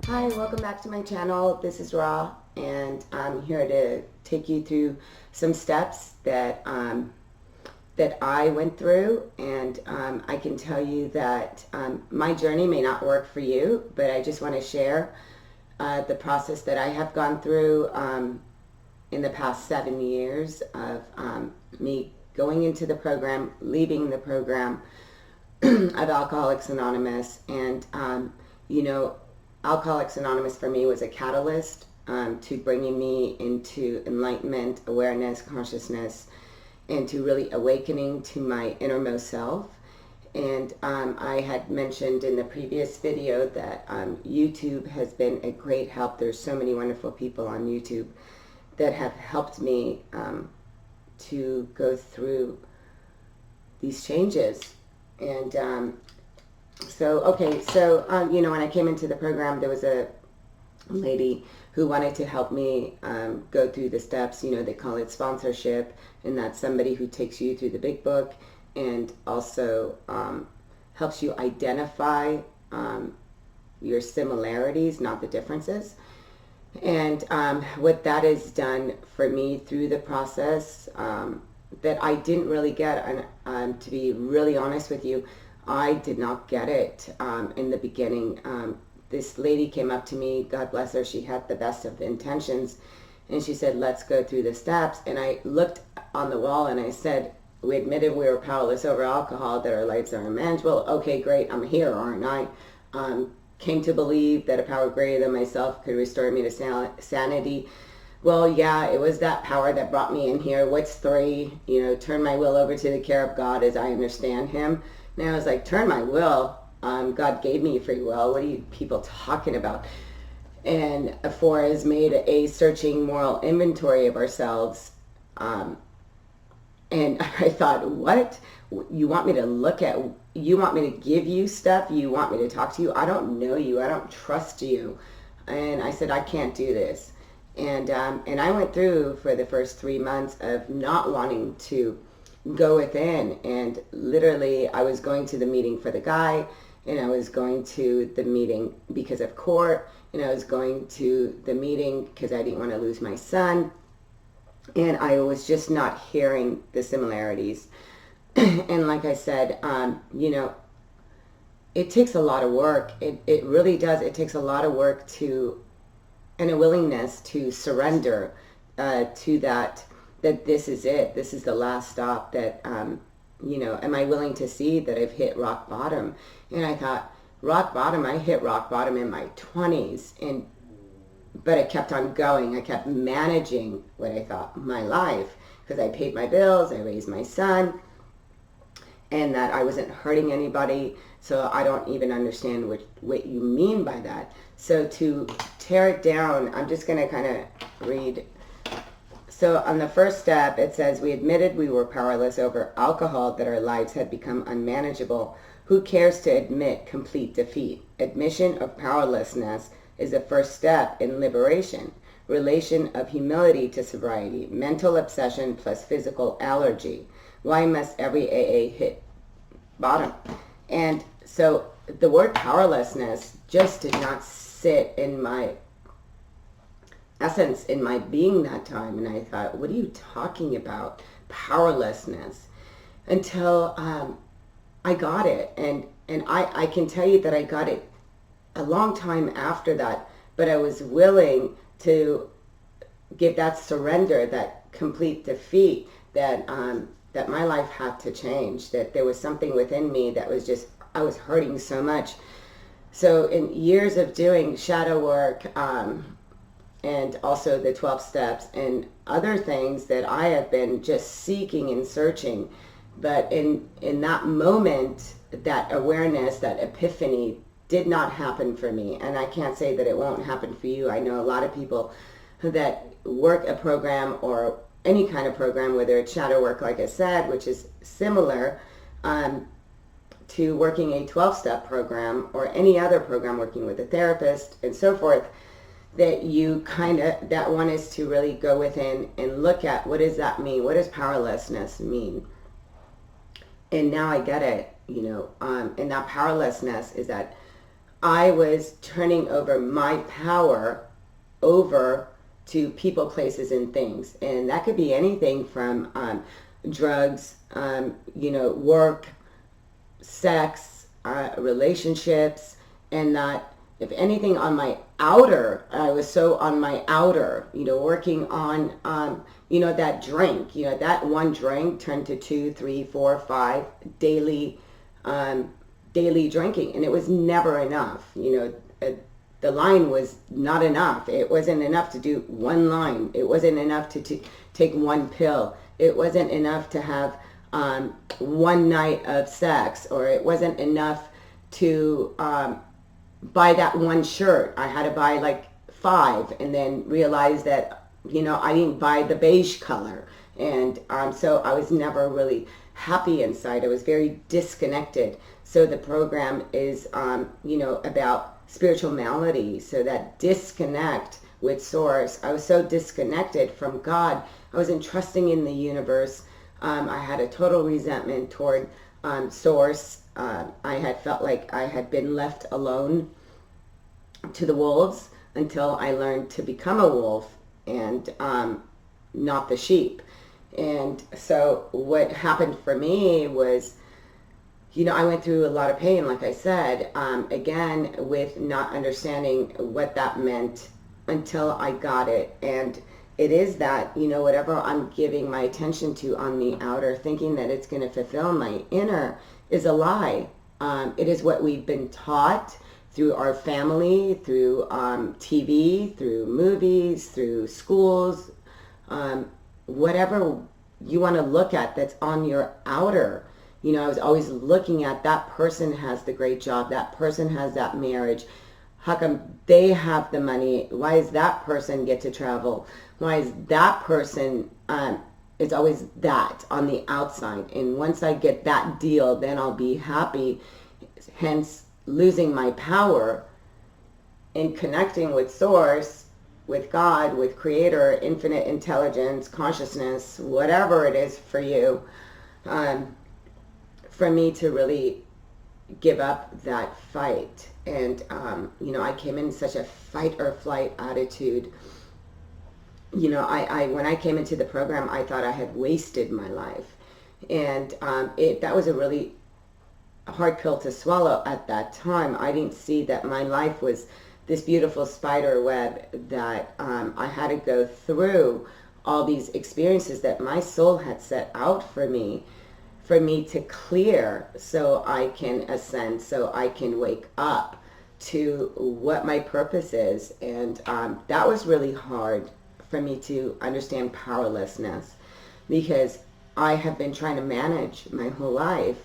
Hi, welcome back to my channel. This is Rah, and I'm here to take you through some steps that I went through, and I can tell you that my journey may not work for you, but I just want to share the process that I have gone through in the past 7 years of me going into the program, leaving the program of Alcoholics Anonymous, and you know, Alcoholics Anonymous for me was a catalyst to bringing me into enlightenment, awareness, consciousness, and to really awakening to my innermost self. And I had mentioned in the previous video that YouTube has been a great help. There's so many wonderful people on YouTube that have helped me to go through these changes. And you know, when I came into the program, there was a lady who wanted to help me go through the steps. You know, they call it sponsorship, and that's somebody who takes you through the big book and also helps you identify your similarities, not the differences. And what that has done for me through the process that I didn't really get, and to be really honest with you, I did not get it in the beginning. This lady came up to me, God bless her, she had the best of intentions, and she said, let's go through the steps. And I looked on the wall and I said, we admitted we were powerless over alcohol, that our lives are unmanageable. Okay, great, I'm here, aren't I? Came to believe that a power greater than myself could restore me to sanity. Well, yeah, it was that power that brought me in here. What's 3? You know, turn my will over to the care of God as I understand him. And I was like, turn my will? God gave me free will. What are you people talking about? And 4 has made a searching moral inventory of ourselves. And I thought, what? You want me to look at, you want me to give you stuff? You want me to talk to you? I don't know you. I don't trust you. And I said, I can't do this. And I went through for the first 3 months of not wanting to go within, and literally I was going to the meeting for the guy, and I was going to the meeting because of court, and I was going to the meeting because I didn't want to lose my son, and I was just not hearing the similarities. And like I said, you know, it takes a lot of work. It really does. It takes a lot of work to, and a willingness to surrender to that this is it. This is the last stop. That, you know, am I willing to see that I've hit rock bottom? And I thought, rock bottom? I hit rock bottom in my 20s. But I kept on going. I kept managing what I thought my life, because I paid my bills, I raised my son, and that I wasn't hurting anybody. So I don't even understand what you mean by that. So to tear it down, I'm just going to kind of read. So on the first step, it says, we admitted we were powerless over alcohol, that our lives had become unmanageable. Who cares to admit complete defeat? Admission of powerlessness is the first step in liberation. Relation of humility to sobriety. Mental obsession plus physical allergy. Why must every AA hit bottom? And so the word powerlessness just did not sit in my essence, in my being that time. And I thought, what are you talking about? Powerlessness. Until I got it. And I can tell you that I got it a long time after that. But I was willing to give that surrender, that complete defeat, that that my life had to change, that there was something within me that was just, I was hurting so much. So in years of doing shadow work, and also the 12 steps and other things that I have been just seeking and searching, but in that moment, that awareness, that epiphany did not happen for me. And I can't say that it won't happen for you. I know a lot of people that work a program or any kind of program, whether it's shadow work, like I said, which is similar to working a 12-step program or any other program, working with a therapist and so forth, that you kind of, that one is to really go within and look at, what does that mean? What does powerlessness mean? And now I get it, you know, and that powerlessness is that I was turning over my power over to people, places, and things. And that could be anything from drugs, work, sex, relationships, and that, if anything, on my outer, I was so on my outer, working on, that drink, that one drink turned to 2, 3, 4, 5 daily, daily drinking. And it was never enough. The line was not enough. It wasn't enough to do one line. It wasn't enough to take one pill. It wasn't enough to have one night of sex, or it wasn't enough to buy that one shirt. I had to buy like 5, and then realize that, I didn't buy the beige color. And so I was never really happy inside. I was very disconnected. So the program is, about spiritual malady. So that disconnect with source. I was so disconnected from God. I wasn't trusting in the universe. I had a total resentment toward source. I had felt like I had been left alone to the wolves until I learned to become a wolf and not the sheep. And so what happened for me was, I went through a lot of pain, like I said, again, with not understanding what that meant until I got it. And it is that, whatever I'm giving my attention to on the outer, thinking that it's going to fulfill my inner, is a lie. It is what we've been taught through our family, through TV, through movies, through schools, whatever you want to look at that's on your outer. I was always looking at that person has the great job, that person has that marriage. How come they have the money? Why does that person get to travel? Why is that person, it's always that on the outside. And once I get that deal, then I'll be happy. Hence, losing my power in connecting with source, with God, with creator, infinite intelligence, consciousness, whatever it is for you, for me to really give up that fight. And, I came in such a fight or flight attitude. When I came into the program, I thought I had wasted my life. And that was a really hard pill to swallow at that time. I didn't see that my life was this beautiful spider web that I had to go through all these experiences that my soul had set out for me to clear, so I can ascend, so I can wake up to what my purpose is. And that was really hard for me to understand powerlessness, because I have been trying to manage my whole life,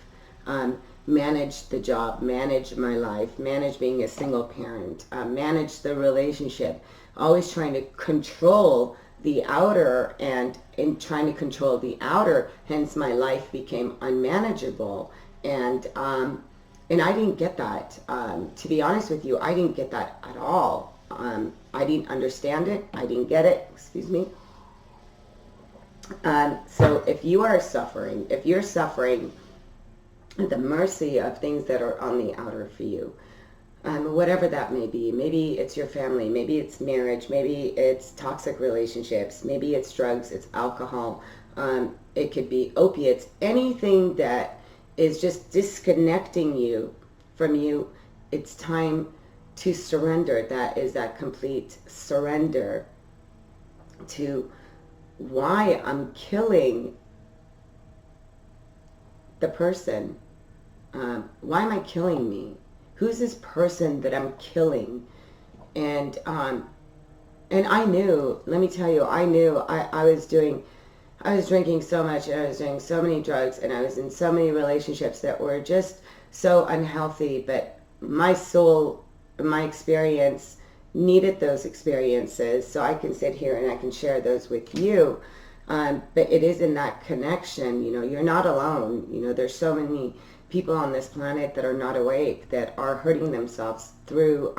manage the job, manage my life, manage being a single parent, manage the relationship, always trying to control the outer, and in trying to control the outer, hence my life became unmanageable. And I didn't get that. To be honest with you, I didn't get that at all. I didn't understand it. I didn't get it. Excuse me. So if you are suffering, if you're suffering at the mercy of things that are on the outer for you, whatever that may be. Maybe it's your family, maybe it's marriage, maybe it's toxic relationships, maybe it's drugs, it's alcohol, it could be opiates, anything that is just disconnecting you from you. It's time to surrender. That is that complete surrender to why I'm killing the person. Why am I killing me? Who's this person that I'm killing? And I knew, let me tell you, I knew I was drinking so much, and I was doing so many drugs, and I was in so many relationships that were just so unhealthy. But my soul, my experience needed those experiences, so I can sit here and I can share those with you. But it is in that connection, you're not alone. There's so many people on this planet that are not awake, that are hurting themselves through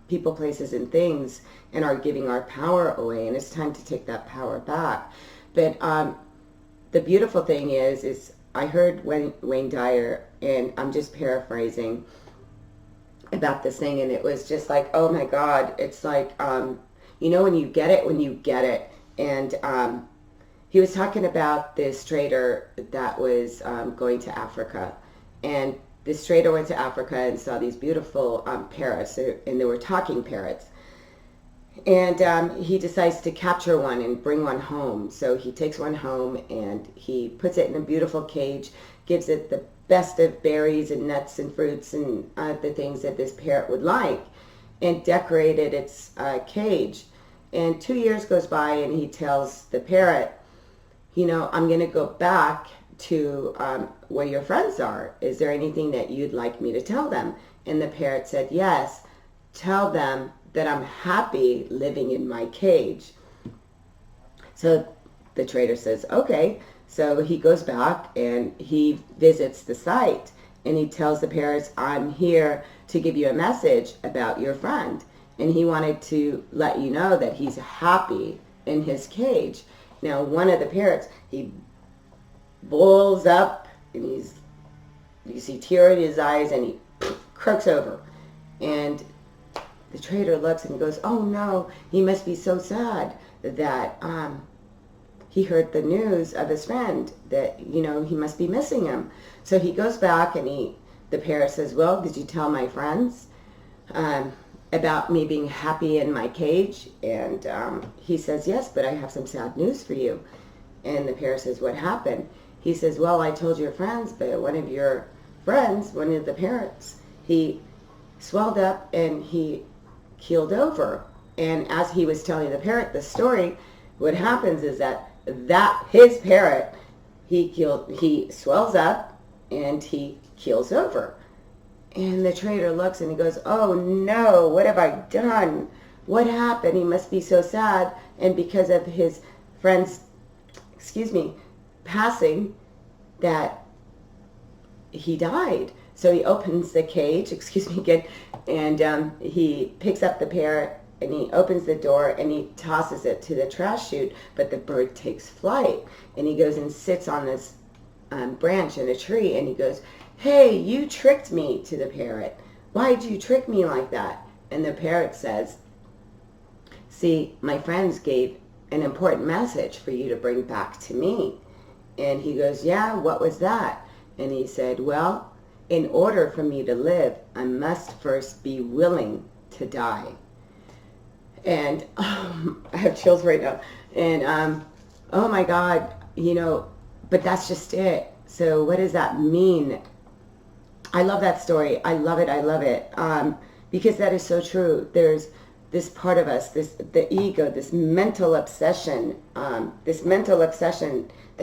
people, places, and things, and are giving our power away. And it's time to take that power back. But the beautiful thing is I heard Wayne Dyer, and I'm just paraphrasing, about this thing, and it was just like, oh my God, it's like, when you get it. And he was talking about this trader that was going to Africa, and this trader went to Africa and saw these beautiful parrots, and they were talking parrots. And he decides to capture one and bring one home. So he takes one home and he puts it in a beautiful cage, gives it the best of berries and nuts and fruits and the things that this parrot would like, and decorated its cage. And 2 years goes by, and he tells the parrot, I'm going to go back to where your friends are. Is there anything that you'd like me to tell them? And the parrot said, yes, tell them that I'm happy living in my cage. So the trader says, okay. So he goes back and he visits the site, and he tells the parrots, I'm here to give you a message about your friend. And he wanted to let you know that he's happy in his cage. Now, one of the parrots, he bulls up, and you see tear in his eyes, and he croaks over. And the trader looks and goes, oh no, he must be so sad that he heard the news of his friend, that, he must be missing him. So he goes back, and the parrot says, well, did you tell my friends about me being happy in my cage? And he says, yes, but I have some sad news for you. And the parrot says, what happened? He says, well, I told your friends, but one of your friends, one of the parrots, he swelled up and he keeled over. And as he was telling the parrot the story, what happens is that his parrot, he swells up and he keels over. And the trader looks and he goes, oh no, what have I done? What happened? He must be so sad. And because of his friend's, passing, that he died. So he opens the cage, again, and he picks up the parrot, and he opens the door, and he tosses it to the trash chute, but the bird takes flight. And he goes and sits on this branch in a tree, and he goes, hey, you tricked me, to the parrot. Why'd you trick me like that? And the parrot says, see, my friends gave an important message for you to bring back to me. And he goes, yeah, what was that? And he said, well, in order for me to live, I must first be willing to die. And I have chills right now. And oh my God, but that's just it. So what does that mean? I love that story. I love it. Because that is so true. There's this part of us, the ego, this mental obsession that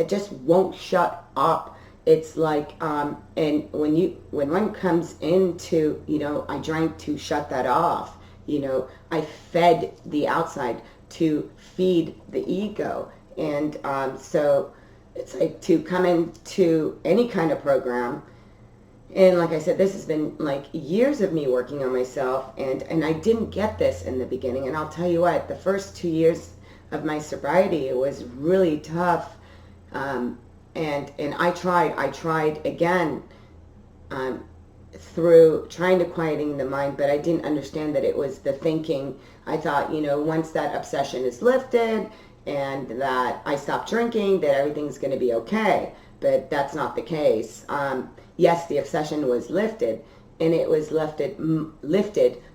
just won't shut up. It's like, and when one comes into, I drank to shut that off. I fed the outside to feed the ego. And so it's like to come into any kind of program. And like I said, this has been like years of me working on myself, and I didn't get this in the beginning. And I'll tell you what, the first 2 years of my sobriety, it was really tough. And I tried again through trying to quieting the mind, but I didn't understand that it was the thinking. I thought, once that obsession is lifted and that I stop drinking, that everything's going to be okay. But that's not the case. Yes, the obsession was lifted, and it was lifted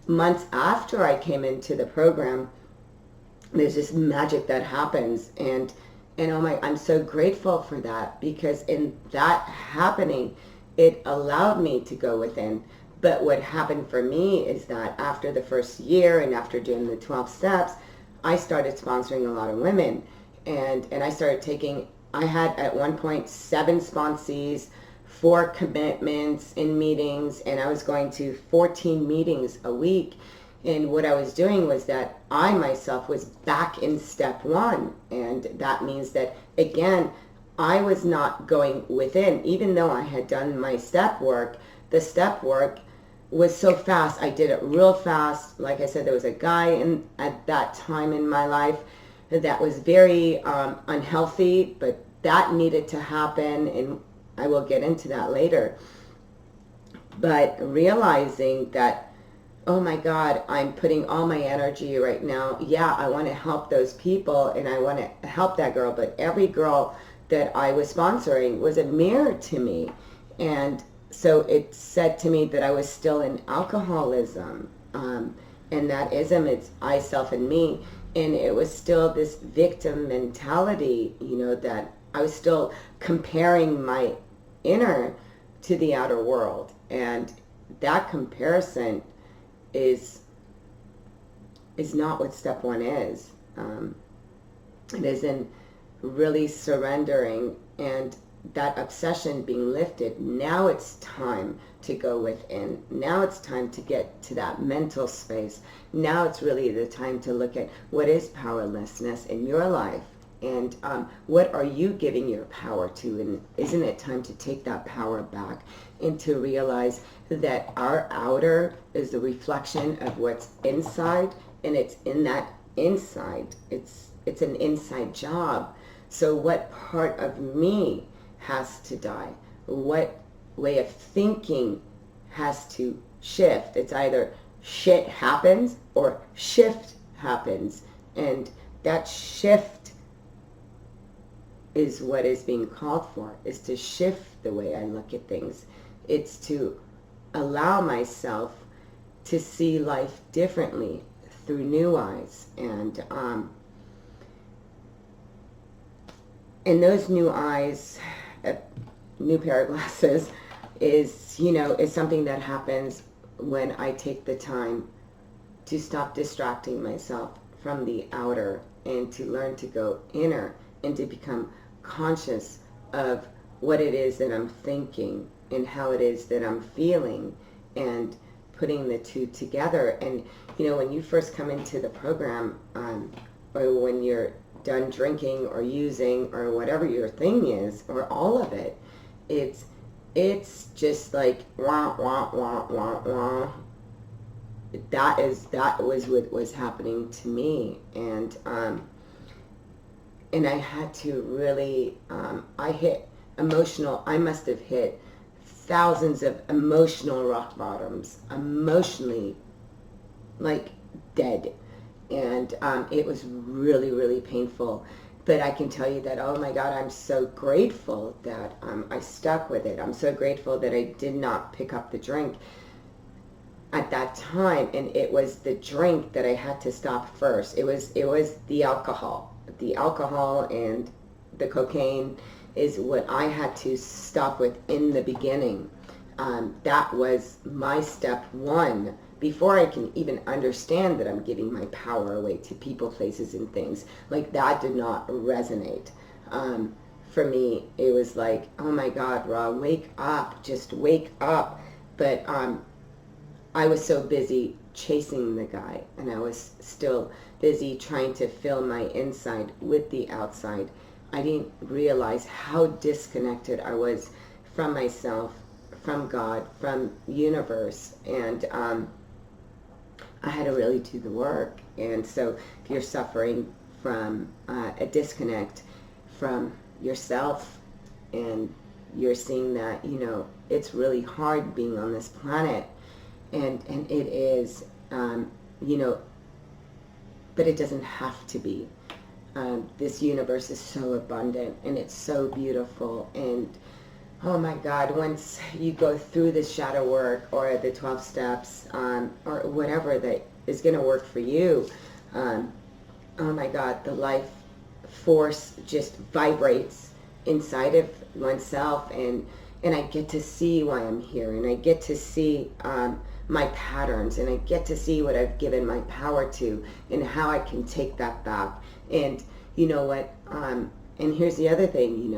months after I came into the program. There's this magic that happens, and oh my, I'm so grateful for that, because in that happening, it allowed me to go within. But what happened for me is that after the first year and after doing the 12 steps, I started sponsoring a lot of women, and I started taking, I had at one point 7 sponsees, 4 commitments in meetings, and I was going to 14 meetings a week. And what I was doing was that I myself was back in step 1. And that means that, again, I was not going within. Even though I had done my step work, the step work was so fast. I did it real fast. Like I said, there was a guy at that time in my life that was very unhealthy, but that needed to happen, and I will get into that later. But realizing that oh my God, I'm putting all my energy right now. Yeah, I want to help those people and I want to help that girl, but every girl that I was sponsoring was a mirror to me. And so it said to me that I was still in alcoholism. And that ism, it's I, self, and me. And it was still this victim mentality, that I was still comparing my inner to the outer world. And that comparison is not what step one is. It is in really surrendering and that obsession being lifted. Now it's time to go within. Now it's time to get to that mental space. Now it's really the time to look at what is powerlessness in your life, and what are you giving your power to, and isn't it time to take that power back and to realize that our outer is the reflection of what's inside, and it's in that inside. It's an inside job. So what part of me has to die? What way of thinking has to shift? It's either shit happens or shift happens. And that shift is what is being called for, is to shift the way I look at things. It's to allow myself to see life differently through new eyes. And those new eyes, new pair of glasses, is something that happens when I take the time to stop distracting myself from the outer and to learn to go inner and to become conscious of what it is that I'm thinking and how it is that I'm feeling, and putting the two together. And when you first come into the program, or when you're done drinking or using or whatever your thing is, or all of it, it's just like wah wah wah wah wah. That was what was happening to me. And I had to really I must have hit thousands of emotional rock bottoms, emotionally like dead. And it was really, really painful. But I can tell you that, oh my God, I'm so grateful that I stuck with it. I'm so grateful that I did not pick up the drink at that time. And it was the drink that I had to stop first. It was the alcohol. The alcohol and the cocaine is what I had to stop with in the beginning. That was my step one. Before I can even understand that I'm giving my power away to people, places, and things, like that did not resonate. For me, it was like, oh my God, Rah, wake up, just wake up. But I was so busy chasing the guy, and I was still busy trying to fill my inside with the outside. I didn't realize how disconnected I was from myself, from God, from universe, and I had to really do the work. And so if you're suffering from a disconnect from yourself, and you're seeing that, it's really hard being on this planet, and it is, but it doesn't have to be. This universe is so abundant, and it's so beautiful. And oh my God, once you go through the shadow work or the 12 steps, or whatever that is going to work for you, oh my God, the life force just vibrates inside of oneself, and I get to see why I'm here, and I get to see my patterns, and I get to see what I've given my power to, and how I can take that back. And you know what, and here's the other thing,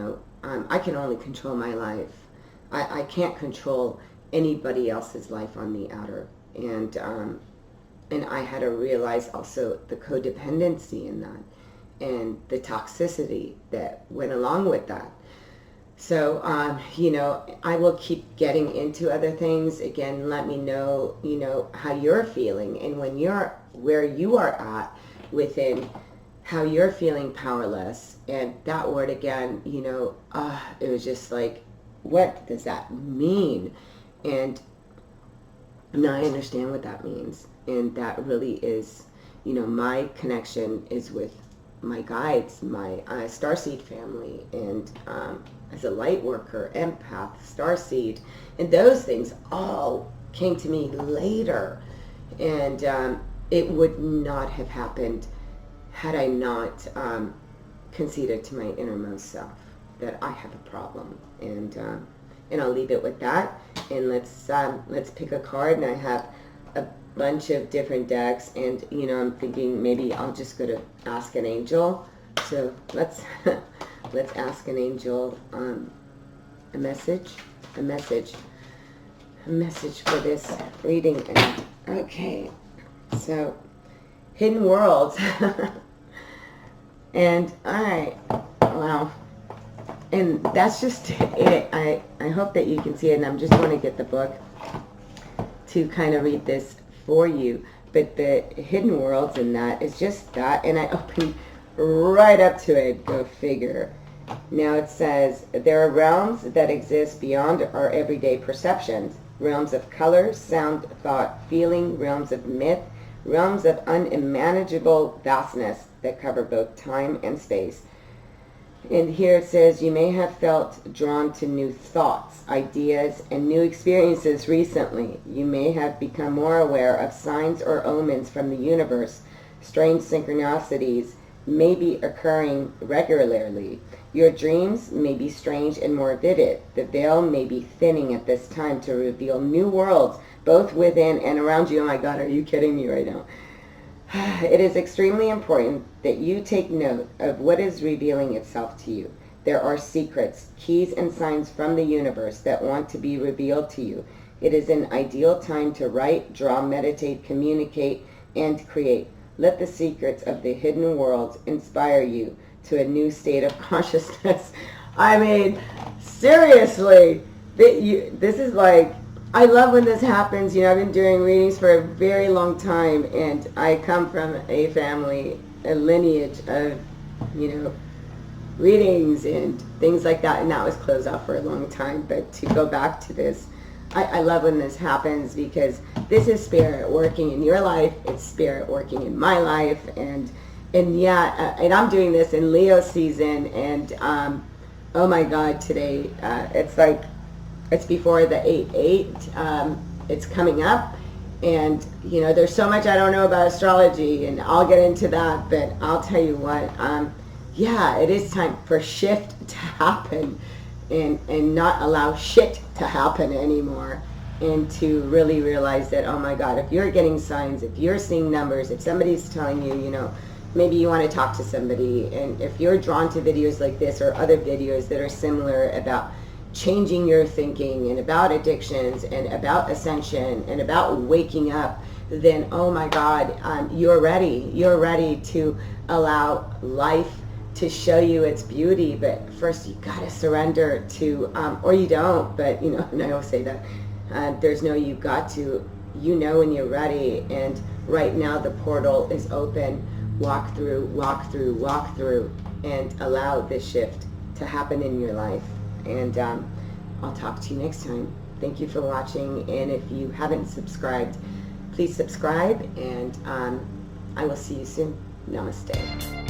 I can only control my life. I can't control anybody else's life on the outer. And I had to realize also the codependency in that, and the toxicity that went along with that. So, I will keep getting into other things. Again, let me know, how you're feeling, and when you're where you are at within, how you're feeling powerless. And that word again, it was just like, what does that mean? And Now I understand what that means, and that really is, you know, my connection is with my guides, my starseed family, and as a light worker, empath, starseed, and those things all came to me later, and it would not have happened had I not conceded to my innermost self that I have a problem, and I'll leave it with that. And let's pick a card. And I have a bunch of different decks, and you know, I'm thinking maybe I'll just go to ask an angel. So let's let's ask an angel a message for this reading. And okay, so hidden worlds. And all right, wow. And that's just it. I hope that you can see it, and I'm just going to get the book to kind of read this for you. But the hidden worlds in that is just that, and I opened right up to it. Go figure. Now it says, there are realms that exist beyond our everyday perceptions. Realms of color, sound, thought, feeling, realms of myth, realms of unimaginable vastness that cover both time and space. And here it says, you may have felt drawn to new thoughts, ideas, and new experiences recently. You may have become more aware of signs or omens from the universe. Strange synchronicities may be occurring regularly. Your dreams may be strange and more vivid. The veil may be thinning at this time to reveal new worlds, both within and around you. Oh my God, are you kidding me right now? It is extremely important that you take note of what is revealing itself to you. There are secrets, keys, and signs from the universe that want to be revealed to you. It is an ideal time to write, draw, meditate, communicate, and create. Let the secrets of the hidden worlds inspire you to a new state of consciousness. I mean, seriously, this is like, I love when this happens. You know, I've been doing readings for a very long time, and I come from a family, a lineage of, you know, readings and things like that, and that was closed off for a long time. But to go back to this, I love when this happens, because this is spirit working in your life. It's spirit working in my life, and yeah, and I'm doing this in Leo season, and oh my God, today it's like, it's before the 8/8. It's coming up, and you know, there's so much I don't know about astrology, and I'll get into that. But I'll tell you what, yeah, it is time for shift to happen, and not allow shit to happen anymore, and to really realize that, oh my God, if you're getting signs, if you're seeing numbers, if somebody's telling you, you know, maybe you want to talk to somebody, and if you're drawn to videos like this or other videos that are similar about changing your thinking and about addictions and about ascension and about waking up, then oh my God, you're ready to allow life to show you its beauty. But first you gotta surrender to, or you don't, but you know, and I always say that there's no you got to, you know, when you're ready. And right now the portal is open. Walk through, and allow this shift to happen in your life. And I'll talk to you next time. Thank you for watching, and if you haven't subscribed, please subscribe, and I will see you soon. Namaste.